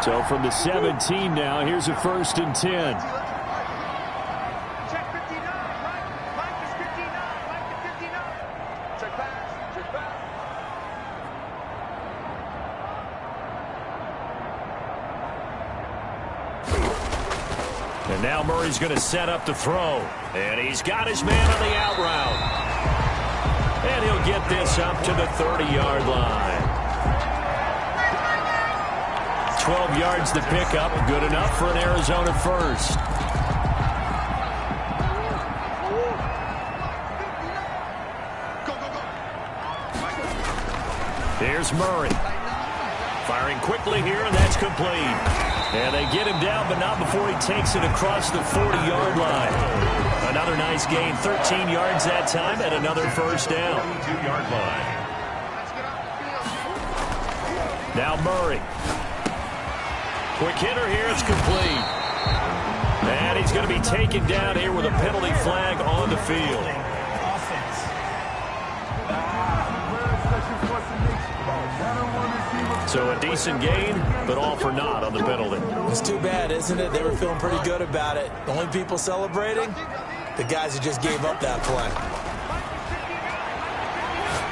So from the 17 now, here's a 1st and 10. Check 59, right? Mike is 59. Mike is 59. Check pass. Check pass. And now Murray's going to set up the throw. And he's got his man on the out route. And he'll get this up to the 30-yard line. 12 yards to pick up. Good enough for an Arizona first. Here's Murray. Firing quickly here, and that's complete. And they get him down, but not before he takes it across the 40-yard line. Another nice gain, 13 yards that time, and another first down. 22-yard line. Now Murray. Quick hitter here, it's complete. And he's going to be taken down here with a penalty flag on the field. So a decent gain, but all for naught on the penalty. It's too bad, isn't it? They were feeling pretty good about it. The only people celebrating, the guys who just gave up that play.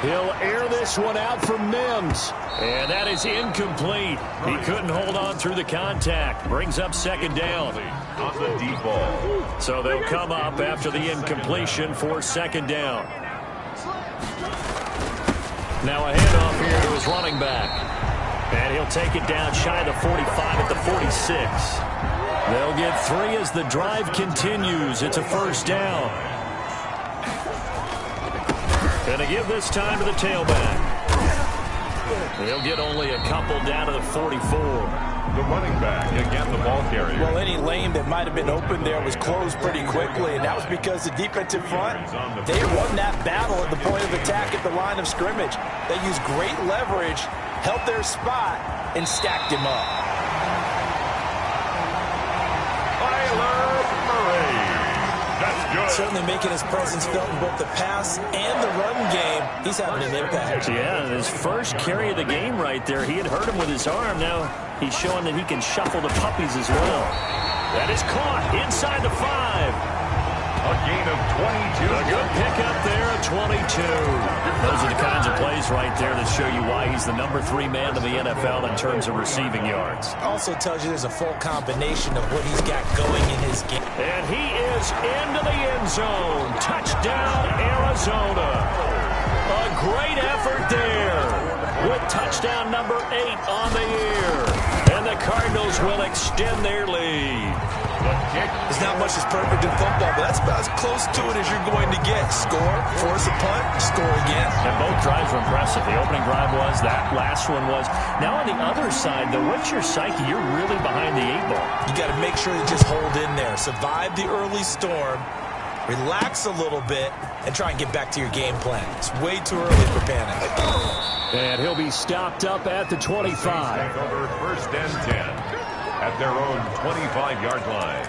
He'll air this one out for Mims. And that is incomplete. He couldn't hold on through the contact. Brings up 2nd down. On the deep ball. So they'll come up after the incompletion for 2nd down. Now a handoff here to his running back. And he'll take it down shy of the 45 at the 46. They'll get 3 as the drive continues. It's a 1st down. Going to give this time to the tailback. He'll get only a couple down to the 44. The running back, again the ball carrier. Well, any lane that might have been open there was closed pretty quickly, and that was because the defensive front, they won that battle at the point of attack at the line of scrimmage. They used great leverage, held their spot, and stacked him up. Certainly making his presence felt in both the pass and the run game. He's having an impact. Yeah, his first carry of the game right there. He had hurt him with his arm. Now he's showing that he can shuffle the puppies as well. That is caught inside the 5. A gain of 22. A good pickup there at 22. Those are the kinds of plays right there that show you why he's the number 3 man in the NFL in terms of receiving yards. Also tells you there's a full combination of what he's got going in his game. And he is into the end zone. Touchdown, Arizona. A great effort there with touchdown number 8 on the year. And the Cardinals will extend their lead. There's not much that's perfect in football, but that's about as close to it as you're going to get. Score, force a punt, score again. And both drives were impressive. The opening drive was, that last one was. Now on the other side, though, what's your psyche? You're really behind the 8 ball. You got to make sure you just hold in there. Survive the early storm, relax a little bit, and try and get back to your game plan. It's way too early for panic. And he'll be stopped up at the 25. Over 1st and 10 at their own 25-yard line.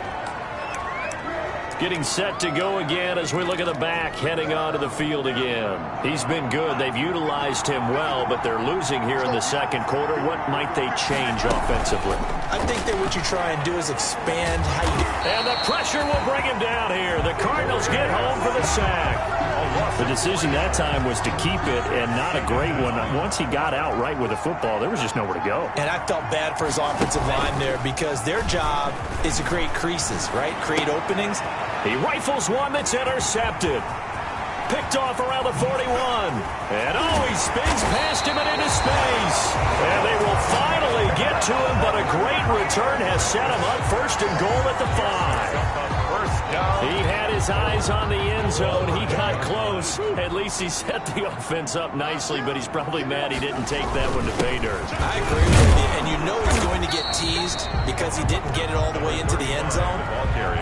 Getting set to go again as we look at the back heading onto the field again. He's been good. They've utilized him well, but they're losing here in the 2nd quarter. What might they change offensively? I think that what you try and do is expand how you... And the pressure will bring him down here. The Cardinals get home for the sack. The decision that time was to keep it, and not a great one. Once he got out right with the football, there was just nowhere to go. And I felt bad for his offensive line there because their job is to create creases, right? Create openings. He rifles one that's intercepted. Picked off around the 41. And he spins past him and into space. And they will finally get to him, but a great return has set him up 1st and goal at the 5. He had his eyes on the end zone. He got close. At least he set the offense up nicely, but he's probably mad he didn't take that one to pay dirt. I agree with you, and you know he's going to get teased because he didn't get it all the way into the end zone.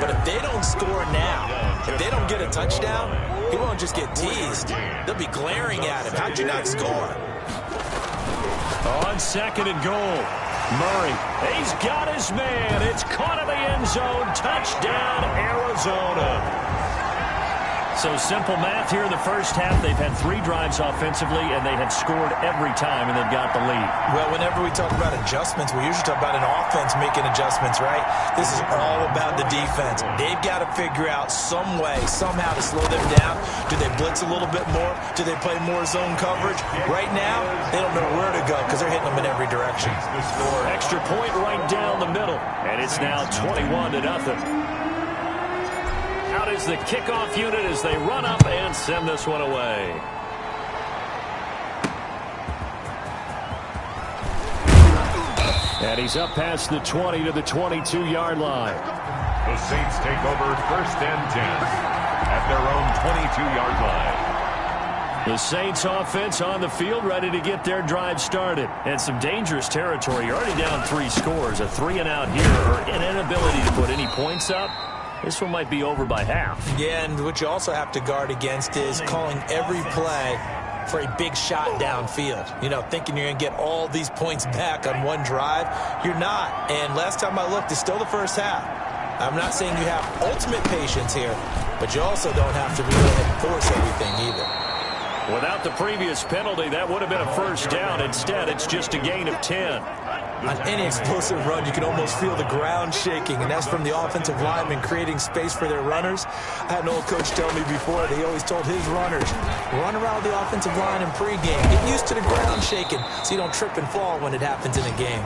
But if they don't score now, if they don't get a touchdown, he won't just get teased. They'll be glaring at him. How'd you not score? On 2nd and goal. Murray, he's got his man. It's caught in the end zone. Touchdown, Arizona. So simple math here in the first half. They've had 3 drives offensively, and they have scored every time, and they've got the lead. Well, whenever we talk about adjustments, we usually talk about an offense making adjustments, right? This is all about the defense. They've got to figure out some way, somehow to slow them down. Do they blitz a little bit more? Do they play more zone coverage? Right now, they don't know where to go because they're hitting them in every direction. Extra point right down the middle, and it's now 21-0. Out is the kickoff unit as they run up and send this one away. And he's up past the 20 to the 22-yard line. The Saints take over 1st and 10 at their own 22-yard line. The Saints offense on the field, ready to get their drive started. And some dangerous territory. You're already down 3 scores. A 3-and-out here, or an inability to put any points up. This one might be over by half. Yeah, and what you also have to guard against is calling every play for a big shot downfield. You know, thinking you're going to get all these points back on one drive. You're not. And last time I looked, it's still the first half. I'm not saying you have ultimate patience here, but you also don't have to really force everything either. Without the previous penalty, that would have been a first down. Instead, it's just a gain of 10. On any explosive run, you can almost feel the ground shaking, and that's from the offensive linemen creating space for their runners. I had an old coach tell me before, he always told his runners, run around the offensive line in pregame. Get used to the ground shaking so you don't trip and fall when it happens in a game.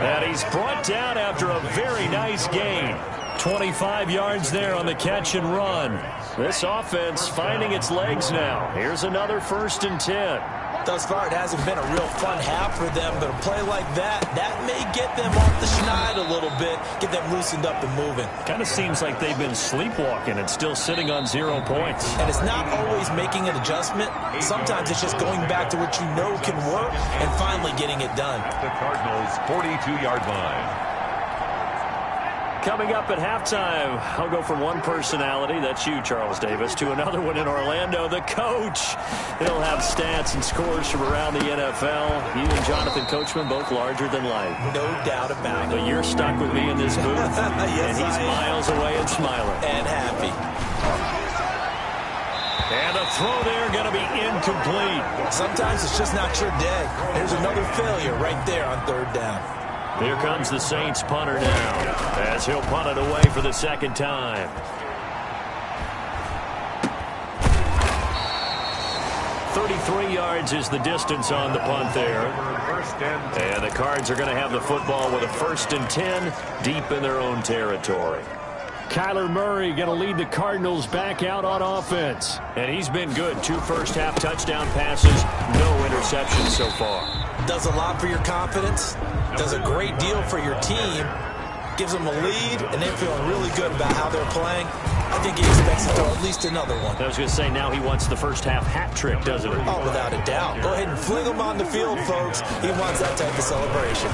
And he's brought down after a very nice gain. 25 yards there on the catch and run. This offense finding its legs now. Here's another 1st and 10. Thus far, it hasn't been a real fun half for them, but a play like that may get them off the schneid a little bit, get them loosened up and moving. Kind of seems like they've been sleepwalking and still sitting on 0 points. And it's not always making an adjustment. Sometimes it's just going back to what you know can work and finally getting it done. At the Cardinals' 42-yard line. Coming up at halftime, I'll go from one personality, that's you, Charles Davis, to another one in Orlando, the coach. He'll have stats and scores from around the NFL. You and Jonathan Coachman, both larger than life. No doubt about it. But you're stuck with me in this booth, yes, and he's miles away and smiling. And happy. And a throw there going to be incomplete. Sometimes it's just not your day. There's another failure right there on 3rd down. Here comes the Saints punter now, as he'll punt it away for the 2nd time. .33 yards is the distance on the punt there. And the Cards are going to have the football with a 1st and 10 deep in their own territory. Kyler Murray going to lead the Cardinals back out on offense. And he's been good. 2 first-half touchdown passes, no interceptions so far. Does a lot for your confidence. Does a great deal for your team. Gives them a lead, and they're feeling really good about how they're playing. I think he expects to throw at least another one. I was going to say, now he wants the first-half hat trick, doesn't he? Oh, without a doubt. Go ahead and fling him on the field, folks. He wants that type of celebration.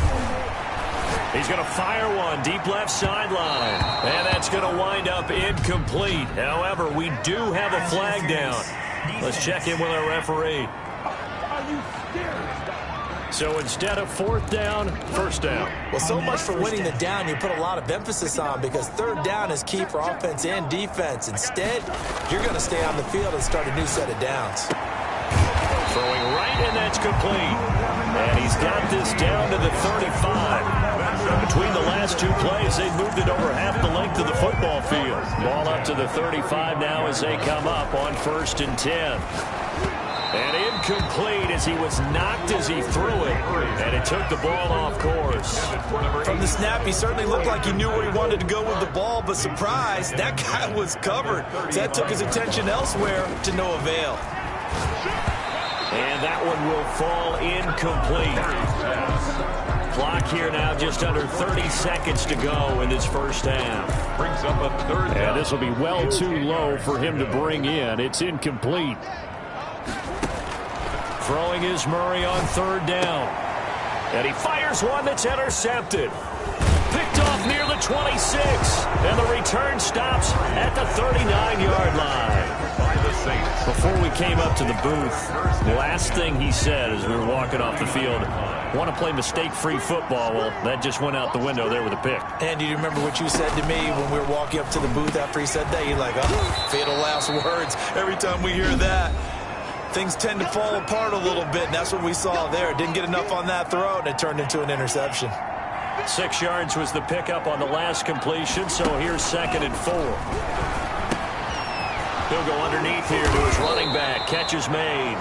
He's going to fire one deep left sideline. And that's going to wind up incomplete. However, we do have a flag down. Let's check in with our referee. So instead of 4th down, 1st down. Well, so much for winning the down you put a lot of emphasis on, because 3rd down is key for offense and defense. Instead, you're going to stay on the field and start a new set of downs. Throwing right, and that's complete. And he's got this down to the 35. Between the last 2 plays, they've moved it over half the length of the football field. Ball up to the 35 now as they come up on 1st and 10. And incomplete as he was knocked as he threw it. And it took the ball off course. From the snap, he certainly looked like he knew where he wanted to go with the ball, but surprise, that guy was covered. So that took his attention elsewhere to no avail. And that one will fall incomplete. Clock here now just under 30 seconds to go in this first half. Brings up a 3rd down. And this will be well too low for him to bring in. It's incomplete. Throwing is Murray on 3rd down. And he fires one that's intercepted. Picked off near the 26. And the return stops at the 39-yard line. By the Saints. Before we came up to the booth, last thing he said as we were walking off the field, want to play mistake-free football. Well, that just went out the window there with a pick. And do you remember what you said to me when we were walking up to the booth after he said that? You're like, oh, fatal last words. Every time we hear that, things tend to fall apart a little bit, and that's what we saw there. Didn't get enough on that throw, and it turned into an interception. 6 yards was the pickup on the last completion, so here's 2nd and 4. He'll go underneath here to his running back. Catch is made.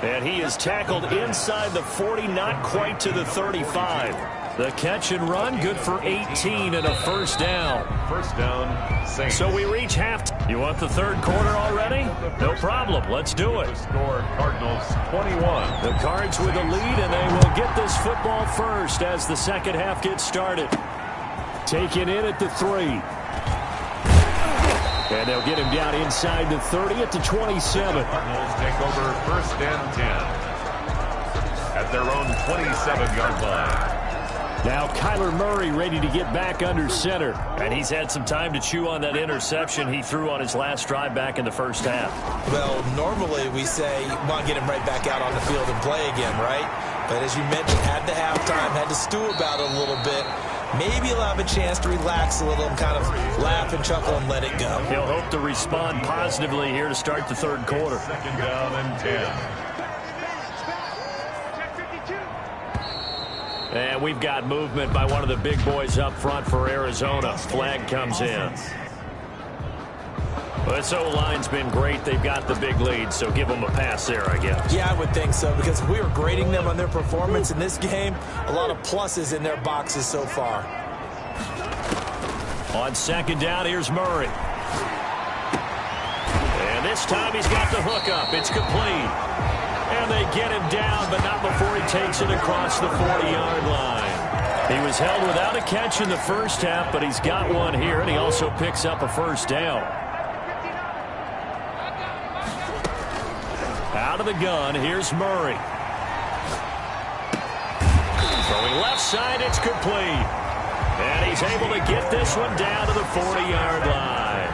And he is tackled inside the 40, not quite to the 35. The catch and run, good for 18 and a first down. First down, Saints. So we reach halftime. You want the third quarter already? No problem. Let's do it. The score, Cardinals 21. The Cards with a lead, and they will get this football first as the second half gets started. Taken in at the 3. And they'll get him down inside the 30 at the 27. Cardinals take over 1st and 10 at their own 27-yard line. Now Kyler Murray ready to get back under center. And he's had some time to chew on that interception he threw on his last drive back in the first half. Well, normally we say you want to get him right back out on the field and play again, right? But as you mentioned, at the halftime, had to stew about it a little bit. Maybe he'll have a chance to relax a little and kind of laugh and chuckle and let it go. He'll hope to respond positively here to start the third quarter. 2nd down and 10. And we've got movement by one of the big boys up front for Arizona. Flag comes in. Well, this O-line's been great. They've got the big lead, so give them a pass there, I guess. Yeah, I would think so, because if we were grading them on their performance in this game, a lot of pluses in their boxes so far. On 2nd down, here's Murray. And this time he's got the hook up. It's complete. And they get him down, but not before he takes it across the 40-yard line. He was held without a catch in the first half, but he's got one here, and he also picks up a first down. Out of the gun, here's Murray. Throwing left side, it's complete. And he's able to get this one down to the 40-yard line.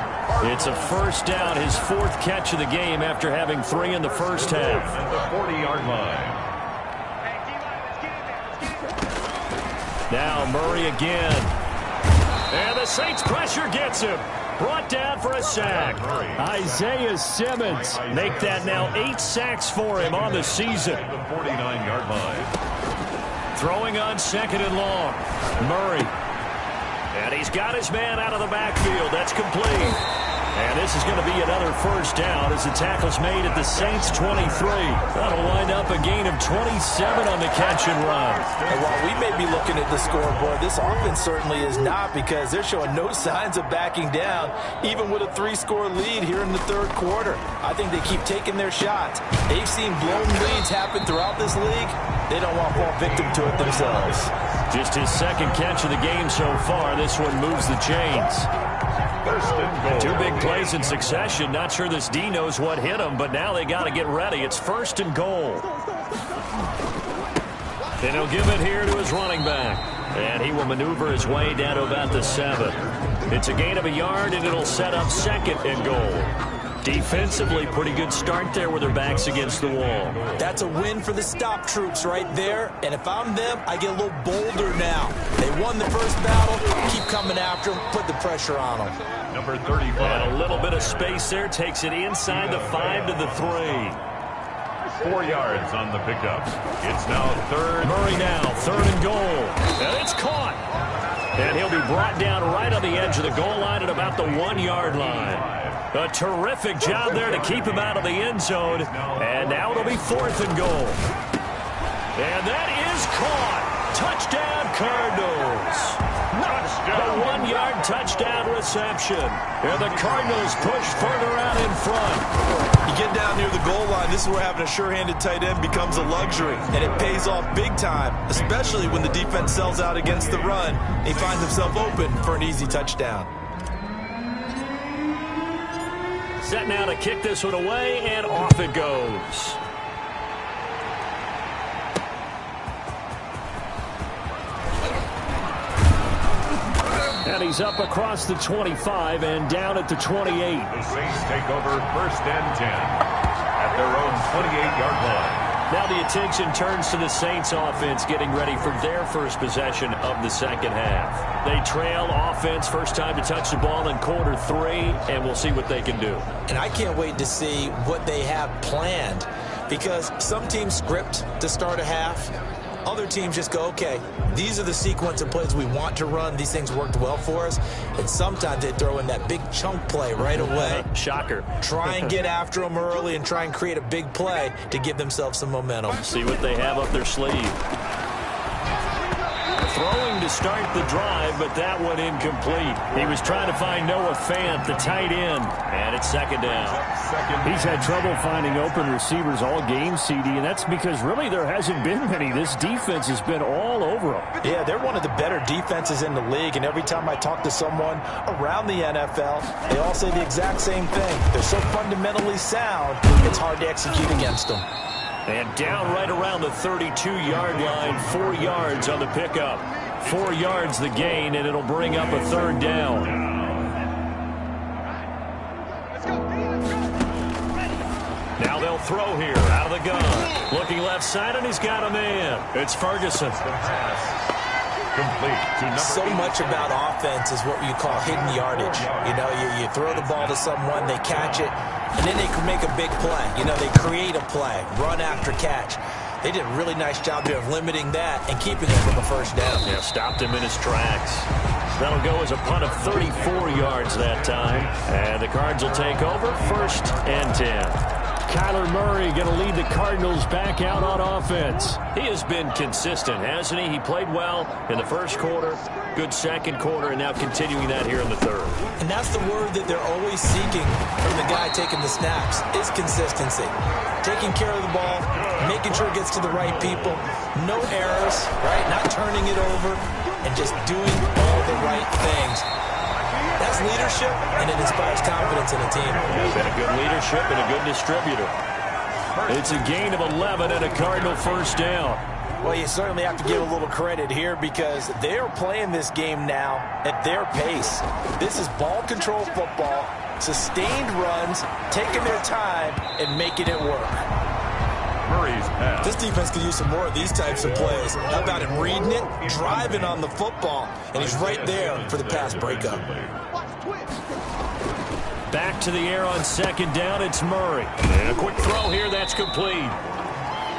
It's a first down, his 4th catch of the game after having 3 in the first half. At the 40-yard line. Now Murray again. And the Saints pressure gets him. Brought down for a sack. Isaiah Simmons make that now 8 sacks for him on the season. At the 49-yard line. Throwing on 2nd and long. Murray. And he's got his man out of the backfield. That's complete. And this is going to be another first down as the tackle's made at the Saints' 23. That'll wind up a gain of 27 on the catch and run. And while we may be looking at the scoreboard, this offense certainly is not, because they're showing no signs of backing down, even with a 3-score lead here in the third quarter. I think they keep taking their shots. They've seen blown leads happen throughout this league. They don't want to fall victim to it themselves. Just his 2nd catch of the game so far. This one moves the chains. 2 big plays in succession. Not sure this D knows what hit him, but now they got to get ready. It's 1st and goal. And he'll give it here to his running back. And he will maneuver his way down to about the 7. It's a gain of a yard, and it'll set up 2nd and goal. Defensively, pretty good start there with their backs against the wall. That's a win for the stop troops right there. And if I'm them, I get a little bolder now. They won the first battle. Keep coming after them. Put the pressure on them. Number 35. And a little bit of space there. Takes it inside the 5 to the 3. 4 yards on the pickup. It's now 3rd. Murray now, 3rd and goal. And it's caught. And he'll be brought down right on the edge of the goal line at about the 1-yard line. A terrific job there to keep him out of the end zone. And now it'll be 4th and goal. And that is caught. Touchdown, Cardinals. A 1-yard touchdown reception. And the Cardinals push further out in front. You get down near the goal line, this is where having a sure-handed tight end becomes a luxury. And it pays off big time, especially when the defense sells out against the run. He finds himself open for an easy touchdown. Set now to kick this one away, and off it goes. And he's up across the 25 and down at the 28. The Saints take over 1st and 10 at their own 28-yard line. Now the attention turns to the Saints offense getting ready for their first possession of the second half. They trail offense, first time to touch the ball in quarter 3, and we'll see what they can do. And I can't wait to see what they have planned, because some teams script to start a half. Other teams just go, okay, these are the sequence of plays we want to run. These things worked well for us. And sometimes they throw in that big chunk play right away. Shocker. Try and get after them early and try and create a big play to give themselves some momentum. See what they have up their sleeve. Throwing to start the drive, but that one incomplete. He was trying to find Noah Fant, the tight end, and it's second down. He's had trouble finding open receivers all game, CD, and that's because really there hasn't been many. This defense has been all over them. Yeah, they're one of the better defenses in the league, and every time I talk to someone around the NFL, they all say the exact same thing. They're so fundamentally sound, it's hard to execute against them. And down right around the 32-yard line, 4 yards on the pickup. 4 yards the gain, and it'll bring up a third down. Now they'll throw here, out of the gun. Looking left side, and he's got a man. It's Ferguson. Complete. So much about offense is what you call hidden yardage. You know, you throw the ball to someone, they catch it, and then they can make a big play. You know, they create a play, run after catch. They did a really nice job there of limiting that and keeping it from a first down. Yeah, stopped him in his tracks. That'll go as a punt of 34 yards that time. And the Cards will take over 1st and 10. Kyler Murray going to lead the Cardinals back out on offense. He has been consistent, hasn't he? He played well in the first quarter, good second quarter, and now continuing that here in the third. And that's the word that they're always seeking from the guy taking the snaps, is consistency. Taking care of the ball, making sure it gets to the right people, no errors, right? Not turning it over, and just doing all the right things. That's leadership, and it inspires confidence in a team. He's been a good leadership and a good distributor. It's a gain of 11 and a Cardinal first down. Well, you certainly have to give a little credit here because they are playing this game now at their pace. This is ball control football, sustained runs, taking their time, and making it work. Murray's pass. This defense could use some more of these types of plays. How about him reading it, driving on the football, and he's right there for the pass breakup. Back to the air on second down, it's Murray. And a quick throw here, that's complete.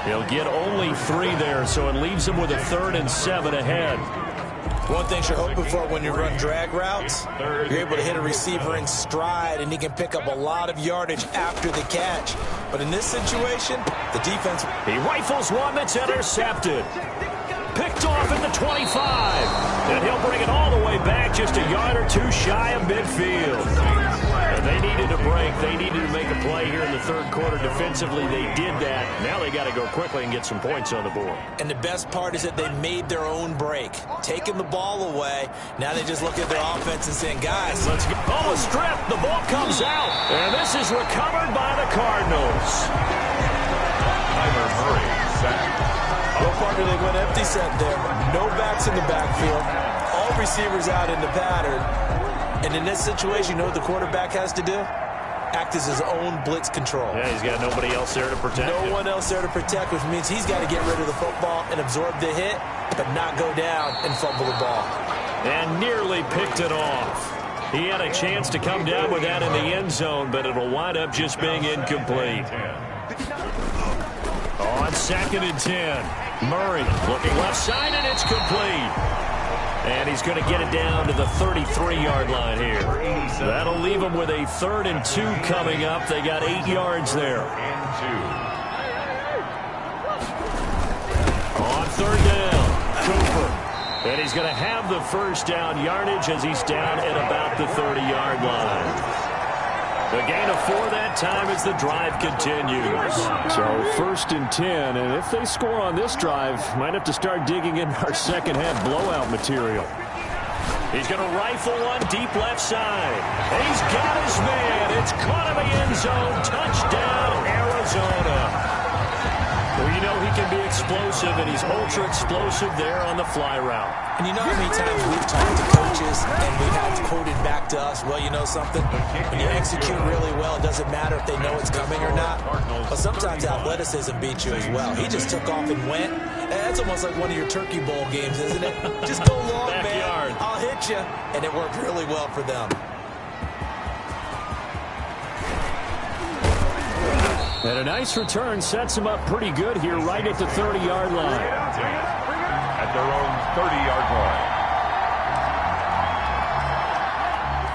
He'll get only 3 there, so it leaves him with a 3rd and 7 ahead. One thing you're hoping for when you run drag routes, you're able to hit a receiver in stride, and he can pick up a lot of yardage after the catch. But in this situation, the defense... He rifles one that's intercepted. Picked off at the 25. And he'll bring it all the way back just a yard or 2 shy of midfield. And they needed a break. They needed to make a play here in the third quarter. Defensively, they did that. Now they got to go quickly and get some points on the board. And the best part is that they made their own break. Taking the ball away. Now they just look at their offense and saying, guys, let's go. Oh, a strip. The ball comes out. And this is recovered by the Cardinals. Kyler Murray sacked. No partner, they went empty set there. No backs in the backfield. All receivers out in the pattern. And in this situation, you know what the quarterback has to do? Act as his own blitz control. Yeah, he's got nobody else there to protect him. No one else there to protect, which means he's got to get rid of the football and absorb the hit, but not go down and fumble the ball. And nearly picked it off. He had a chance to come down with that in the end zone, but it'll wind up just being incomplete. On 2nd and 10, Murray looking left side, and it's complete. And he's going to get it down to the 33-yard line here. That'll leave him with a 3rd and 2 coming up. They got 8 yards there. On 3rd down, Cooper. And he's going to have the first down yardage as he's down at about the 30-yard line. The gain of 4 that time as the drive continues. So 1st and 10, and if they score on this drive, might have to start digging in our second half blowout material. He's going to rifle one deep left side. And he's got his man. It's caught in the end zone. Touchdown, Arizona. Well, you know he can be explosive explosive, and he's ultra explosive there on the fly route. And you know how many times we've talked to coaches and we've had it quoted back to us, well, you know something? When you execute really well, it doesn't matter if they know it's coming or not. But sometimes athleticism beats you as well. He just took off and went. And that's almost like one of your Turkey Bowl games, isn't it? Just go long, man. I'll hit you. And it worked really well for them. And a nice return sets him up pretty good here right at the 30-yard line. At their own 30-yard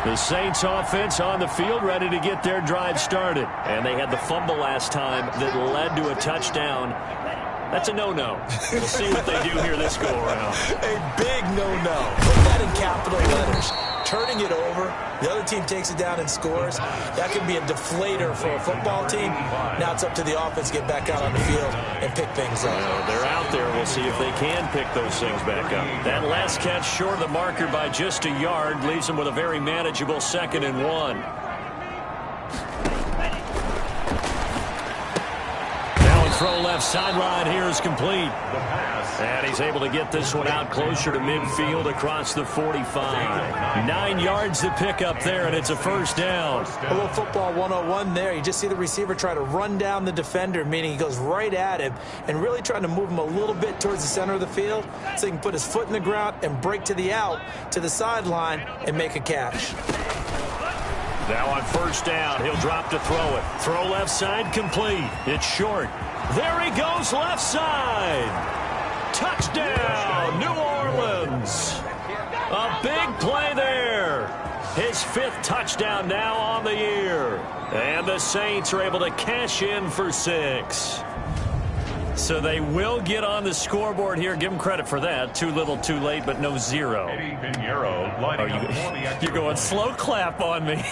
line. The Saints offense on the field ready to get their drive started. And they had the fumble last time that led to a touchdown. That's a no-no. We'll see what they do here this go-around. A big no-no. Put that in capital letters. Turning it over, the other team takes it down and scores. That can be a deflator for a football team. Now it's up to the offense to get back out on the field and pick things up. Well, they're out there. We'll see if they can pick those things back up. That last catch short of the marker by just a yard leaves them with a very manageable 2nd and 1. Throw left sideline here is complete. And he's able to get this one out closer to midfield across the 45. 9 yards to pick up there, and it's a first down. A little football 101 there. You just see the receiver try to run down the defender, meaning he goes right at him and really trying to move him a little bit towards the center of the field so he can put his foot in the ground and break to the out, to the sideline, and make a catch. Now on first down, he'll drop to throw it. Throw left side complete. It's short. There he goes left side. Touchdown, New Orleans. A big play there. His 5th touchdown now on the year. And the Saints are able to cash in for 6. So they will get on the scoreboard here. Give them credit for that. Too little, too late, but no 0. You're going slow clap on me.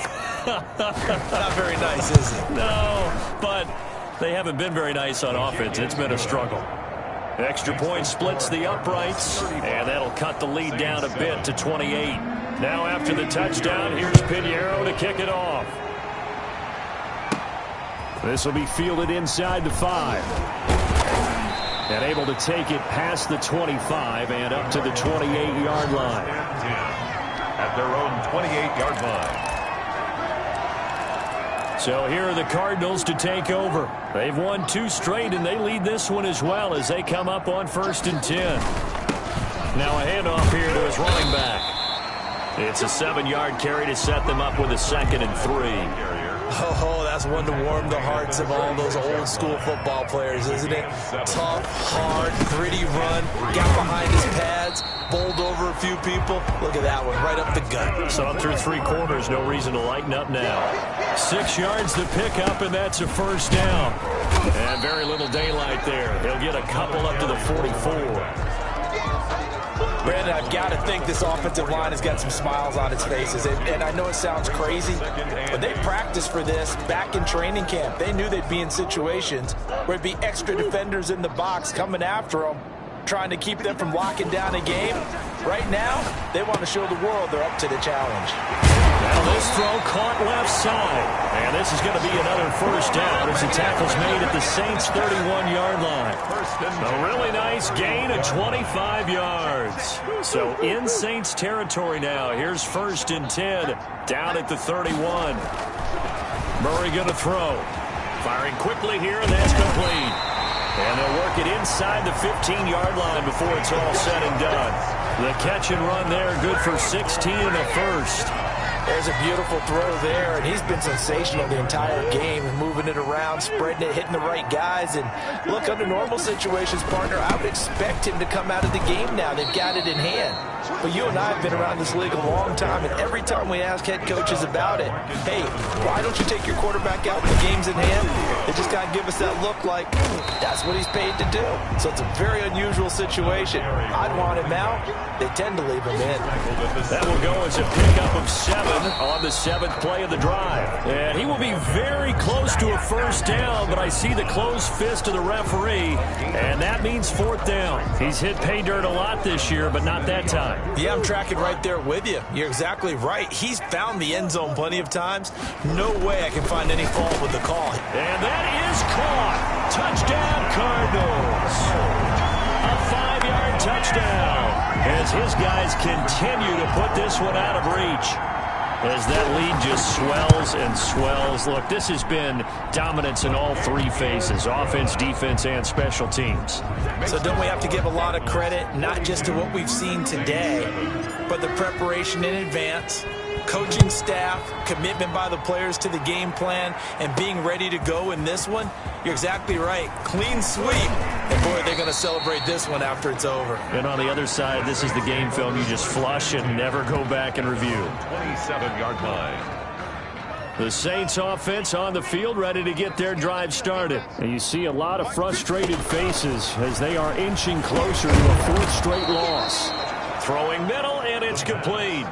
Not very nice, is it? No, but they haven't been very nice on offense. It's been a struggle. Extra point splits the uprights, and that'll cut the lead down a bit to 28. Now after the touchdown, here's Pinheiro to kick it off. This will be fielded inside the 5. And able to take it past the 25 and up to the 28-yard line. At their own 28-yard line. So here are the Cardinals to take over. They've won 2 straight, and they lead this one as well as they come up on 1st and 10. Now a handoff here to his running back. It's a 7-yard carry to set them up with a 2nd and 3. Oh, that's one to warm the hearts of all those old-school football players, isn't it? Tough, hard, gritty run, got behind his pads, bowled over a few people. Look at that one, right up the gut. So through 3 quarters, no reason to lighten up now. 6 yards to pick up, and that's a first down. And very little daylight there. He'll get a couple up to the 44. Brandon, I've got to think this offensive line has got some smiles on its faces. And I know it sounds crazy, but they practiced for this back in training camp. They knew they'd be in situations where it'd be extra defenders in the box coming after them, trying to keep them from locking down a game. Right now, they want to show the world they're up to the challenge. Now this throw caught left side. And this is going to be another first down as the tackle's made at the Saints' 31-yard line. A really nice gain of 25 yards. So in Saints territory now. Here's 1st and 10 down at the 31. Murray going to throw. Firing quickly here, and that's complete. And they'll work it inside the 15-yard line before it's all said and done. The catch and run there, good for 16 and a first. There's a beautiful throw there, and he's been sensational the entire game, moving it around, spreading it, hitting the right guys. And look, under normal situations, partner, I would expect him to come out of the game now. They've got it in hand. But you and I have been around this league a long time, and every time we ask head coaches about it, hey, why don't you take your quarterback out when the game's in hand? They just got to give us that look like that's what he's paid to do. So it's a very unusual situation. I'd want him out. They tend to leave him in. That will go as a pickup of 7 on the 7th play of the drive. And he will be very close to a first down, but I see the closed fist of the referee, and that means 4th down. He's hit pay dirt a lot this year, but not that time. Yeah, I'm tracking right there with you. You're exactly right. He's found the end zone plenty of times. No way I can find any fault with the call. And that is caught. Touchdown, Cardinals. A 5-yard touchdown as his guys continue to put this one out of reach. As that lead just swells and swells. Look, this has been dominance in all 3 phases, offense, defense, and special teams. So don't we have to give a lot of credit, not just to what we've seen today, but the preparation in advance, coaching staff, commitment by the players to the game plan, and being ready to go in this one? You're exactly right. Clean sweep. And, boy, they're going to celebrate this one after it's over. And on the other side, this is the game film you just flush and never go back and review. 27-yard line. The Saints offense on the field, ready to get their drive started. And you see a lot of frustrated faces as they are inching closer to a 4th straight loss. Throwing middle, and it's complete.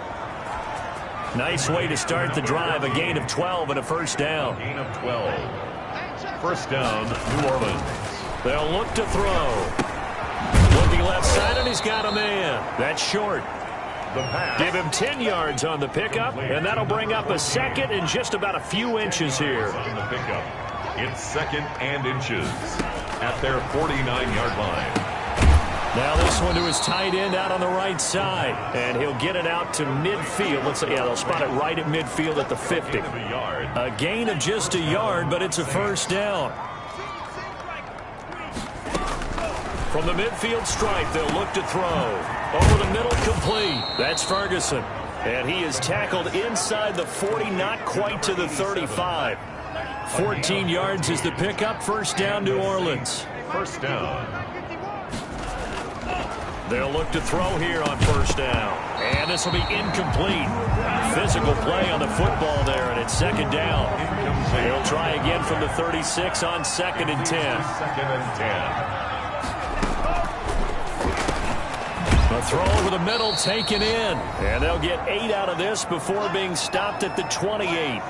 Nice way to start the drive. A gain of 12 and a first down. Gain of 12. First down, New Orleans. They'll look to throw. Looking left side, and he's got a man. That's short. The pass. Give him 10 yards on the pickup, and that'll bring up a second and just about a few inches here. On the pickup. It's 2nd and inches at their 49-yard line. Now this one to his tight end out on the right side, and he'll get it out to midfield. Let's say, yeah, they'll spot it right at midfield at the 50. A gain of just a yard, but it's a first down. From the midfield stripe, they'll look to throw. Over the middle, complete. That's Ferguson. And he is tackled inside the 40, not quite to the 35. 14 yards is the pickup. First down, New Orleans. First down. They'll look to throw here on first down. And this will be incomplete. Physical play on the football there, and it's 2nd down. They'll try again from the 36 on 2nd and 10. 2nd and 10. A throw over the middle taken in. And they'll get 8 out of this before being stopped at the 28.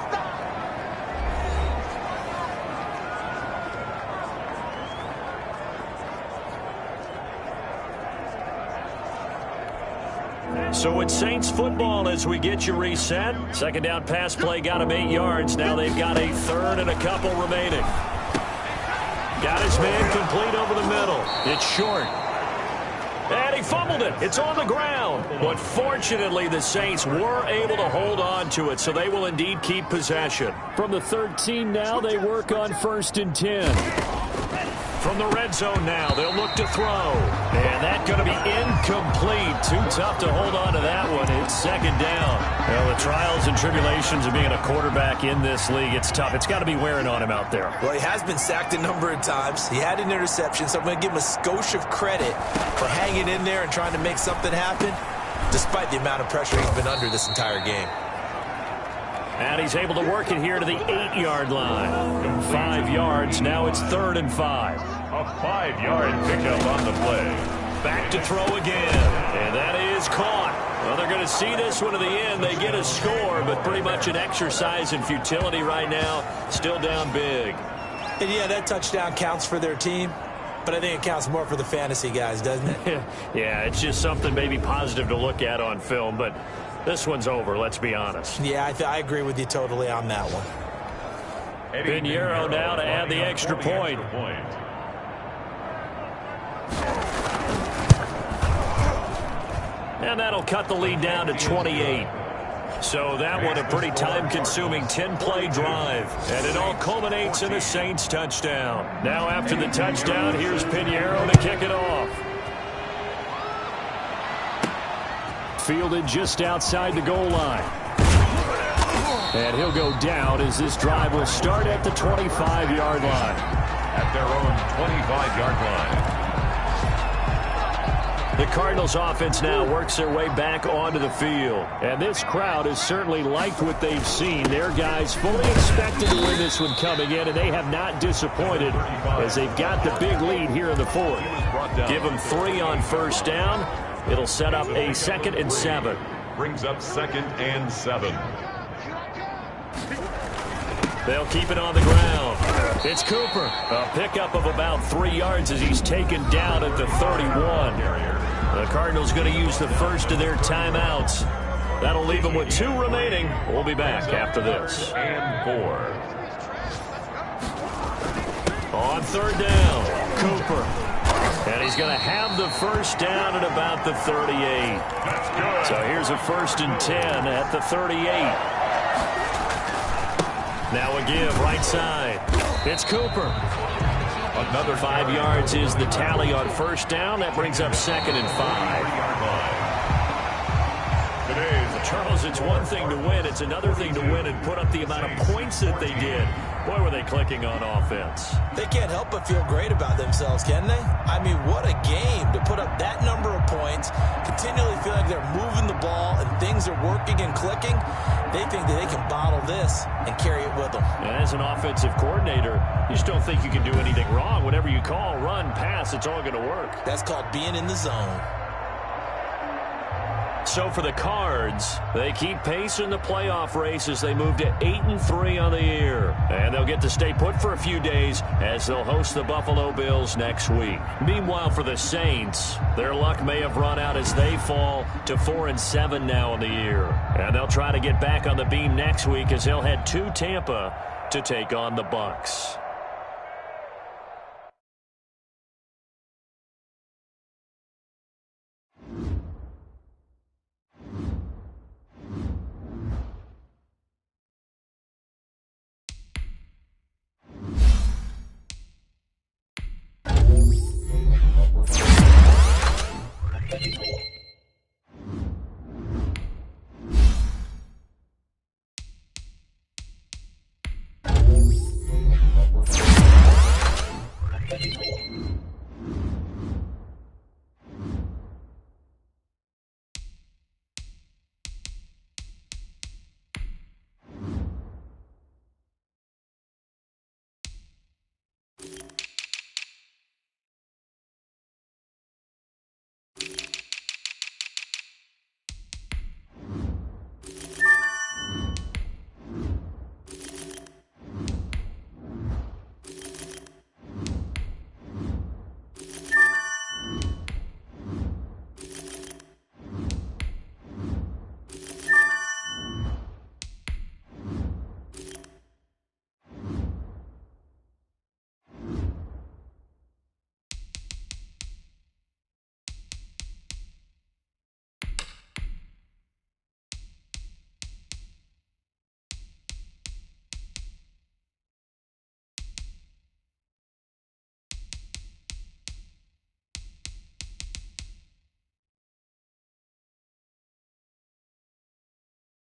So it's Saints football as we get you reset. 2nd down pass play got him 8 yards. Now they've got a 3rd and a couple remaining. Got his man complete over the middle. It's short. And he fumbled it. It's on the ground. But fortunately, the Saints were able to hold on to it, so they will indeed keep possession. From the 13 now, they work on 1st and 10. From the red zone now, they'll look to throw. And that's going to be incomplete. Too tough to hold on to that one. It's 2nd down. Well, the trials and tribulations of being a quarterback in this league, it's tough. It's got to be wearing on him out there. Well, he has been sacked a number of times. He had an interception, so I'm going to give him a skosh of credit for hanging in there and trying to make something happen, despite the amount of pressure he's been under this entire game. And he's able to work it here to the 8-yard line. 5 yards. Now it's 3rd and 5. A 5-yard pickup on the play. Back to throw again. And that is caught. Well, they're going to see this one to the end. They get a score, but pretty much an exercise in futility right now. Still down big. And, yeah, that touchdown counts for their team. But I think it counts more for the fantasy guys, doesn't it? Yeah, it's just something maybe positive to look at on film. But this one's over, let's be honest. Yeah, I agree with you totally on that one. Pinheiro now to add the extra point. And that'll cut the lead down to 28. So that one a pretty time-consuming 10-play drive. And it all culminates in a Saints touchdown. Now after the touchdown, here's Pinheiro to kick it off. Fielded just outside the goal line. And he'll go down as this drive will start at the 25-yard line. At their own 25-yard line. The Cardinals offense now works their way back onto the field. And this crowd has certainly liked what they've seen. Their guys fully expected to win this one coming in, and they have not disappointed as they've got the big lead here in the 4th. Give them 3 on first down. It'll set up a 2nd and 7. brings up 2nd and 7. They'll keep it on the ground. It's Cooper. A pickup of about 3 yards as he's taken down at the 31. The Cardinals going to use the first of their timeouts. That'll leave them with 2 remaining. We'll be back after this. And 4. On 3rd down, Cooper. And he's going to have the first down at about the 38. That's good. So here's a 1st and 10 at the 38. Now a give right side. It's Cooper. Another 5 yards is the tally on 1st down. That brings up 2nd and 5. Charles, it's one thing to win. It's another thing to win and put up the amount of points that they did. Boy, were they clicking on offense. They can't help but feel great about themselves, can they? I mean, what a game to put up that number of points, continually feel like they're moving the ball and things are working and clicking. They think that they can bottle this and carry it with them. And as an offensive coordinator, you just don't think you can do anything wrong. Whatever you call, run, pass, it's all going to work. That's called being in the zone. So for the Cards, they keep pace in the playoff race as they move to 8-3 on the year. And they'll get to stay put for a few days as they'll host the Buffalo Bills next week. Meanwhile, for the Saints, their luck may have run out as they fall to 4-7 now in the year. And they'll try to get back on the beam next week as they'll head to Tampa to take on the Bucs.